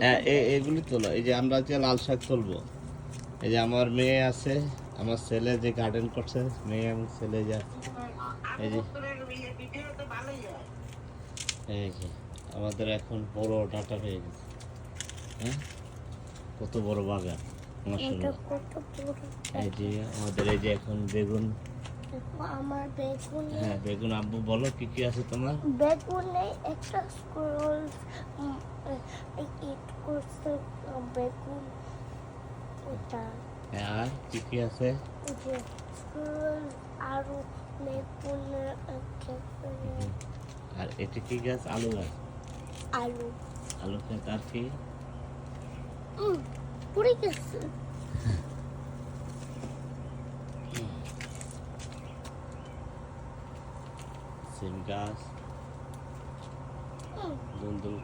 হ্যাঁ এগুলি তোলো। এই যে আমরা যে লাল শাক তুলবো, এই যে আমার মেয়ে আছে, আমার ছেলে যে গার্ডেন করছে, মেয়ে এবং ছেলে যে আছে, এই যে এই যে আমাদের এখন বড় ডাটা হয়ে গেছে। হ্যাঁ, কত বড় বাগান মাশাআল্লাহ। এই যে আমাদের এই যে এখন বেগুন, আমার বেগুন, হ্যাঁ বেগুন। আব্বু বলো কি কি আছে তোমার? বেগুনে একটা স্কুল ইট করছে বেগুন, এটা হ্যাঁ আর কি কি আছে? যে স্কুল আরো বেগুনের আর এটা কি গাছ? আলু গাছ। আলু আলু গাছ আর কি? পুড়ে গেছে। সিম গাছ, দুন্দুল